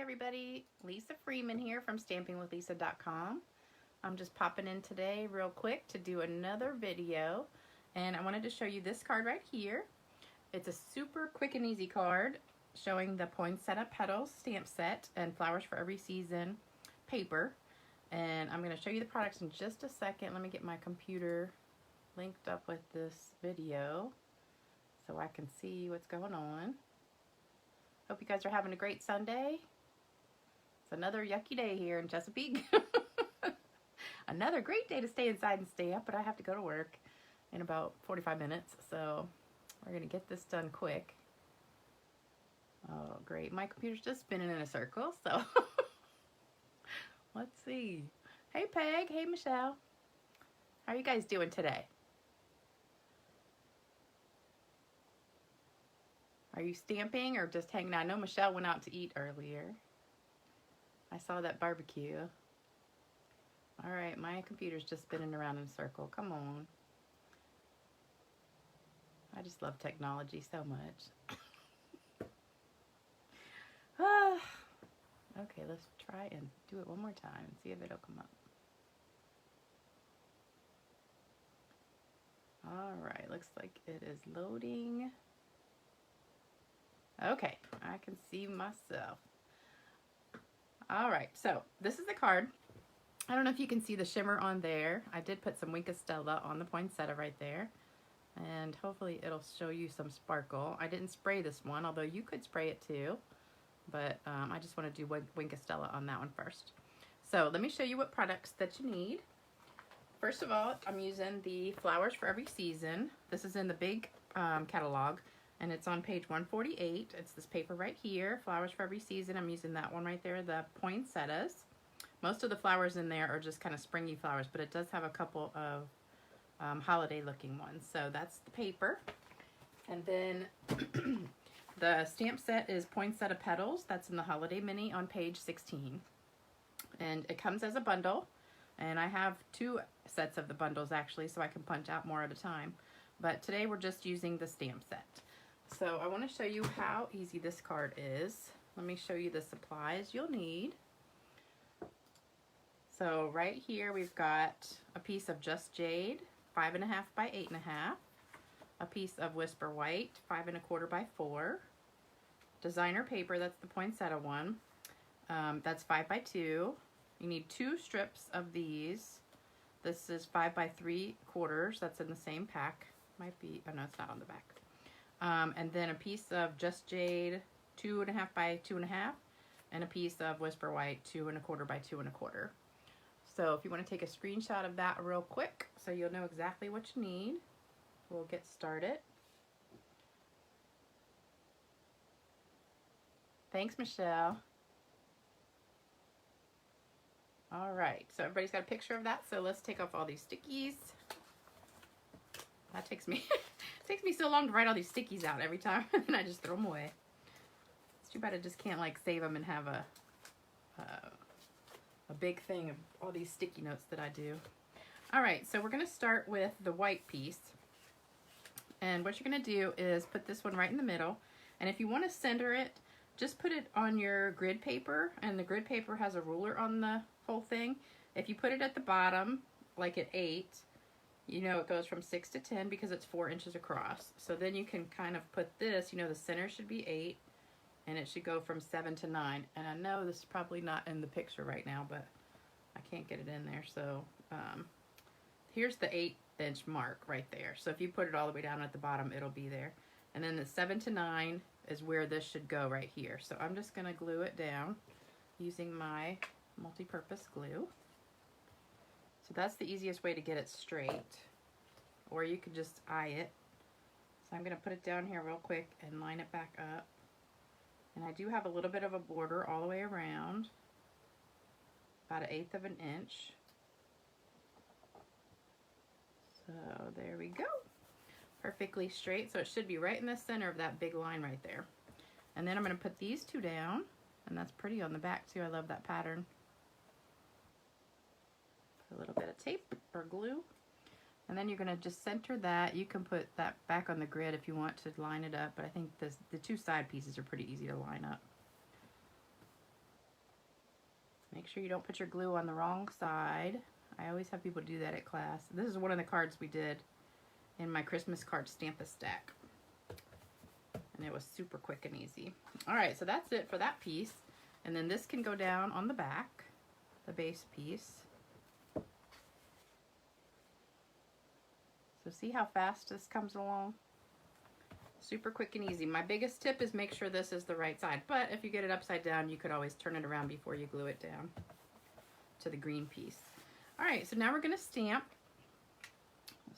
everybody, Lisa Freeman here from stampingwithlisa.com. I'm just popping in today real quick to do another video, and I wanted to show you this card right here. It's a super quick and easy card showing the Poinsettia Petals stamp set and Flowers for Every Season paper, and I'm going to show you the products in just a second. Let me get my computer linked up with this video so I can see what's going on. Hope you guys are having a great Sunday. It's another yucky day here in Chesapeake. Another great day to stay inside and stay up, but I have to go to work in about 45 minutes, so we're going to get this done quick. Oh, great. My computer's just spinning in a circle, so let's see. Hey, Peg. Hey, Michelle. How are you guys doing today? Are you stamping or just hanging out? I know Michelle went out to eat earlier. I saw that barbecue. All right, my computer's just spinning around in a circle. Come on. I just love technology so much. Okay, let's try and do it one more time and see if it'll come up. All right, looks like it is loading. Okay, I can see myself. All right, so this is the card. I don't know if you can see the shimmer on there. I did put some Stella on the poinsettia right there, and hopefully it'll show you some sparkle. I didn't spray this one, although you could spray it too, but I just want to do Stella on that one first. So let me show you what products that you need. First of all, I'm using the Flowers for Every Season. This is in the big catalog, and it's on page 148. It's this paper right here, Flowers for Every Season. I'm using that one right there, the poinsettias. Most of the flowers in there are just kind of springy flowers, but it does have a couple of holiday looking ones. So that's the paper. And then the stamp set is Poinsettia Petals. That's in the Holiday Mini on page 16. And it comes as a bundle. And I have 2 sets of the bundles actually, so I can punch out more at a time. But today we're just using the stamp set. So I want to show you how easy this card is. Let me show you the supplies you'll need. So right here we've got a piece of Just Jade, 5.5 by 8.5. A piece of Whisper White, 5 1/4 by 4. Designer paper, that's the poinsettia one. That's 5 by 2. You need 2 strips of these. This is 5 by 3/4. That's in the same pack. Might be, oh no, it's not on the back. And then a piece of Just Jade, 2.5 by 2.5, and a piece of Whisper White, 2 1/4 by 2 1/4. So if you want to take a screenshot of that real quick so you'll know exactly what you need, we'll get started. Thanks, Michelle. All right, so everybody's got a picture of that, so let's take off all these stickies. That takes me takes me so long to write all these stickies out every time, and I just throw them away. It's too bad I just can't like save them and have a big thing of all these sticky notes that I do. All right, so we're gonna start with the white piece. And what you're gonna do is put this one right in the middle. And if you wanna center it, just put it on your grid paper, and the grid paper has a ruler on the whole thing. If you put it at the bottom, like at 8, you know it goes from 6 to 10 because it's 4 inches across. So then you can kind of put this, you know, the center should be 8, and it should go from 7 to 9. And I know this is probably not in the picture right now, but I can't get it in there. So here's the 8-inch mark right there. So if you put it all the way down at the bottom, it'll be there. And then the 7 to 9 is where this should go right here. So I'm just going to glue it down using my multi-purpose glue. So that's the easiest way to get it straight. Or you could just eye it. So I'm going to put it down here real quick and line it back up. And I do have a little bit of a border all the way around, about 1/8 of an inch. So there we go. Perfectly straight. So it should be right in the center of that big line right there. And then I'm going to put these 2 down, and that's pretty on the back too. I love that pattern. Put a little bit of tape or glue. And then you're going to just center that. You can put that back on the grid if you want to line it up, but I think the 2 side pieces are pretty easy to line up. Make sure you don't put your glue on the wrong side. I always have people do that at class. This is one of the cards we did in my Christmas card Stamp-A-Stack. And it was super quick and easy. All right, so that's it for that piece. And then this can go down on the back, the base piece. So see how fast this comes along? Super quick and easy. My biggest tip is make sure this is the right side. But if you get it upside down, you could always turn it around before you glue it down to the green piece. All right, so now we're gonna stamp.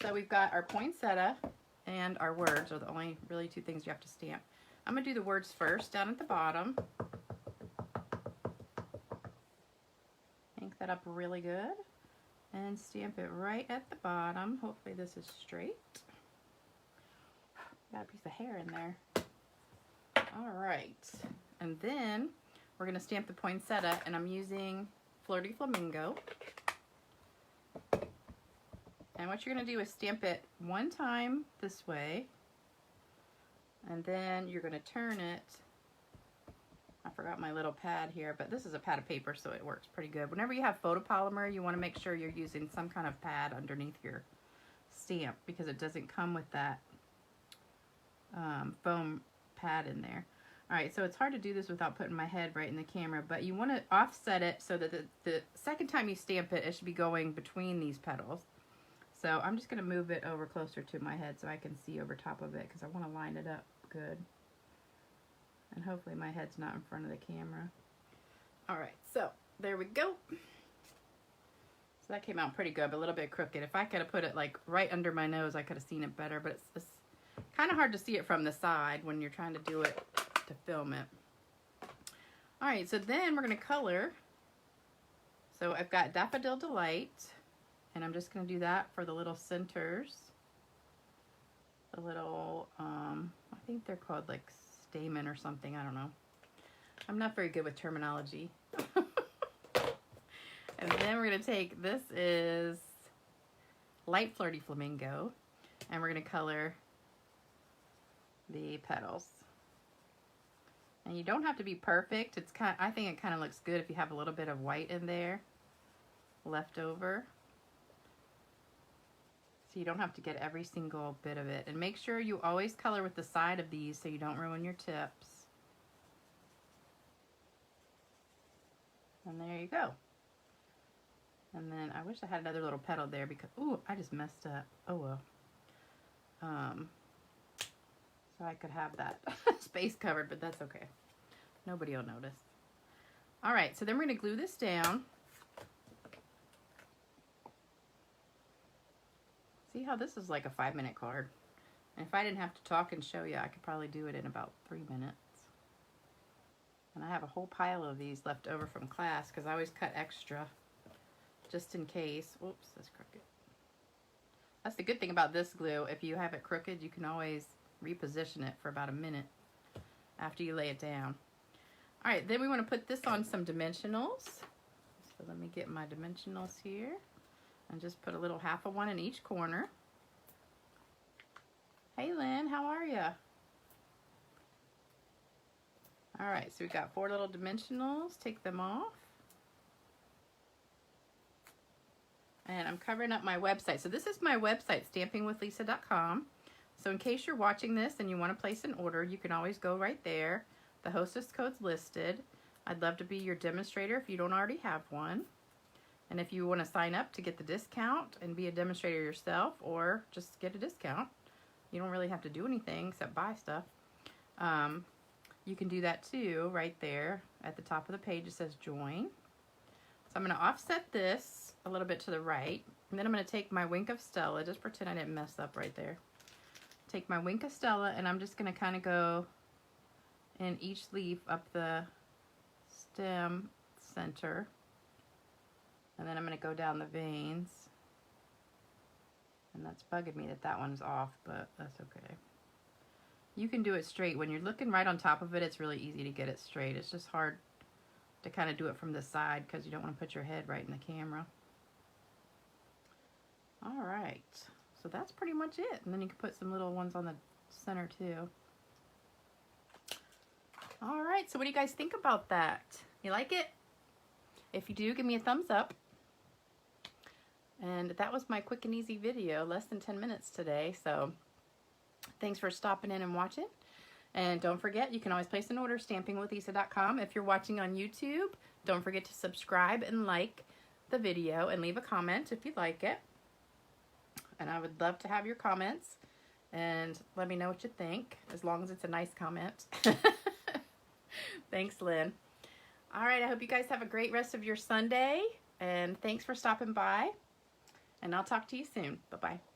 So we've got our poinsettia and our words are the only really two things you have to stamp. I'm gonna do the words first down at the bottom. Ink that up really good and stamp it right at the bottom. Hopefully this is straight. Got a piece of hair in there. All right, and then we're gonna stamp the poinsettia, and I'm using Flirty Flamingo. And what you're gonna do is stamp it one time this way, and then you're gonna turn it. I forgot my little pad here, but this is a pad of paper, so it works pretty good. Whenever you have photopolymer, you wanna make sure you're using some kind of pad underneath your stamp because it doesn't come with that foam pad in there. All right, so it's hard to do this without putting my head right in the camera, but you want to offset it so that the second time you stamp it, it should be going between these petals. So I'm just going to move it over closer to my head so I can see over top of it because I want to line it up good. And hopefully my head's not in front of the camera. All right, so there we go. So that came out pretty good, but a little bit crooked. If I could have put it like right under my nose, I could have seen it better, but it's kind of hard to see it from the side when you're trying to do it to film it. All right, so then we're gonna color. So I've got Daffodil Delight, and I'm just gonna do that for the little centers. The little, I think they're called like stamen or something, I don't know. I'm not very good with terminology. And then we're gonna take, this is Light Flirty Flamingo, and we're gonna color the petals. And you don't have to be perfect. It's kind of, I think it kind of looks good if you have a little bit of white in there left over. So you don't have to get every single bit of it. And make sure you always color with the side of these so you don't ruin your tips. And there you go. And then I wish I had another little petal there because, ooh, I just messed up. Oh well. So I could have that space covered, but that's okay. Nobody will notice. All right, so then we're gonna glue this down. See how this is like a 5-minute card. And if I didn't have to talk and show you, I could probably do it in about 3 minutes. And I have a whole pile of these left over from class because I always cut extra just in case. Whoops, that's crooked. That's the good thing about this glue. If you have it crooked, you can always reposition it for about a minute after you lay it down. All right, then we want to put this on some dimensionals. So let me get my dimensionals here and just put a little half of one in each corner. Hey Lynn, how are you? All right, so we've got 4 little dimensionals. Take them off. And I'm covering up my website. So this is my website, stampingwithlisa.com. So in case you're watching this and you want to place an order, you can always go right there. The hostess code's listed. I'd love to be your demonstrator if you don't already have one. And if you want to sign up to get the discount and be a demonstrator yourself or just get a discount, you don't really have to do anything except buy stuff. You can do that too right there at the top of the page. It says join. So I'm going to offset this a little bit to the right. And then I'm going to take my Wink of Stella. Just pretend I didn't mess up right there. Take my Wink of Stella and I'm just going to kind of go in each leaf up the stem center. And then I'm going to go down the veins. And that's bugging me that that one's off, but that's okay. You can do it straight. When you're looking right on top of it, it's really easy to get it straight. It's just hard to kind of do it from the side because you don't want to put your head right in the camera. All right. So that's pretty much it. And then you can put some little ones on the center too. All right. So what do you guys think about that? You like it? If you do, give me a thumbs up. And that was my quick and easy video, less than 10 minutes today. So thanks for stopping in and watching. And don't forget, you can always place an order, stampingwithisa.com. If you're watching on YouTube, don't forget to subscribe and like the video and leave a comment if you like it. And I would love to have your comments. And let me know what you think, as long as it's a nice comment. Thanks, Lynn. All right, I hope you guys have a great rest of your Sunday. And thanks for stopping by. And I'll talk to you soon. Bye-bye.